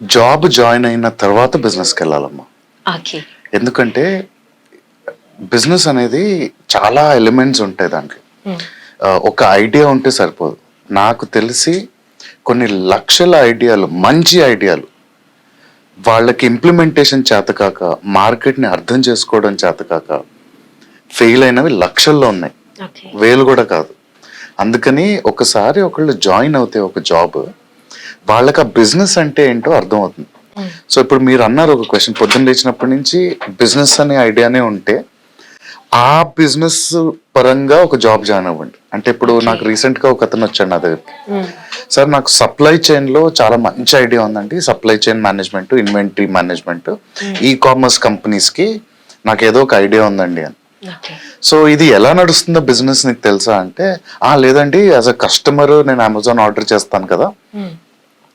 Job join అయిన తర్వాత బిజినెస్కి వెళ్ళాలమ్మా. ఓకే. ఎందుకంటే బిజినెస్ అనేది చాలా ఎలిమెంట్స్ ఉంటాయి దాంట్లో. ఒక ఐడియా ఉంటే సరిపోదు. నాకు తెలిసి కొన్ని లక్షల ఐడియాలు, మంచి ఐడియాలు వాళ్ళకి ఇంప్లిమెంటేషన్ చేతకాక, మార్కెట్ని అర్థం చేసుకోవడం చేతకాక ఫెయిల్ అయినవి లక్షల్లో ఉన్నాయి, ఓకే. వేలు కూడా కాదు. అందుకని ఒకసారి ఒకళ్ళు జాయిన్ అవుతే ఒక జాబ్, వాళ్ళకి ఆ బిజినెస్ అంటే ఏంటో అర్థం అవుతుంది. సో ఇప్పుడు మీరు అన్నారు ఒక క్వశ్చన్, పొద్దున్న లేచినప్పటి నుంచి బిజినెస్ అనే ఐడియానే ఉంటే ఆ బిజినెస్ పరంగా ఒక జాబ్ జాయిన్ అవ్వండి. అంటే ఇప్పుడు నాకు రీసెంట్ గా ఒక అతను వచ్చాడు నా దగ్గరికి, సార్ నాకు సప్లై చైన్ లో చాలా మంచి ఐడియా ఉందండి, supply chain management, inventory management, e commerce companies కి నాకు ఏదో ఒక ఐడియా ఉందండి అని. సో ఇది ఎలా నడుస్తుందో బిజినెస్ నీకు తెలుసా అంటే, లేదండి యాజ్ అ కస్టమర్ నేను అమెజాన్ ఆర్డర్ చేస్తాను కదా,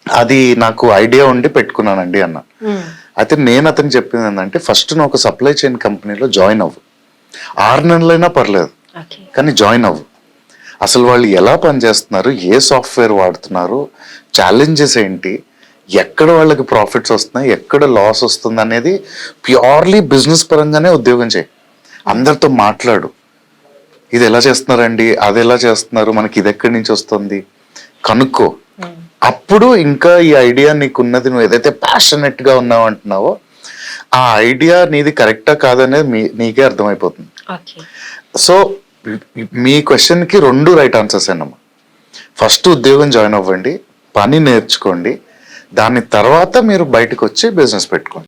అది నాకు ఐడియా ఉండి పెట్టుకున్నానండి అన్న. అయితే నేను అతనికి చెప్పింది ఏంటంటే, ఫస్ట్ నువ్వు ఒక సప్లై చైన్ కంపెనీలో జాయిన్ అవ్వు, 6 నెలలైనా పర్లేదు కానీ జాయిన్ అవ్వు. అసలు వాళ్ళు ఎలా పనిచేస్తున్నారు, ఏ సాఫ్ట్వేర్ వాడుతున్నారు, ఛాలెంజెస్ ఏంటి, ఎక్కడ వాళ్ళకి ప్రాఫిట్స్ వస్తున్నాయి, ఎక్కడ లాస్ వస్తుంది అనేది ప్యూర్లీ బిజినెస్ పరంగానే ఉద్యోగం చేయి. అందరితో మాట్లాడు, ఇది ఎలా చేస్తున్నారండి, అది ఎలా చేస్తున్నారు, మనకి ఇది ఎక్కడి నుంచి వస్తుంది కనుక్కో. అప్పుడు ఇంకా ఈ ఐడియా నీకున్నది, నువ్వు ఏదైతే ప్యాషనెట్ గా ఉన్నావు అంటున్నావో ఆ ఐడియా నీది కరెక్టా కాదనేది నీకే అర్థమైపోతుంది. సో మీ క్వశ్చన్ కి 2 రైట్ ఆన్సర్స్ అన్నమా. ఫస్ట్ ఉద్యోగం జాయిన్ అవ్వండి, పని నేర్చుకోండి, దాని తర్వాత మీరు బయటకు వచ్చి బిజినెస్ పెట్టుకోండి.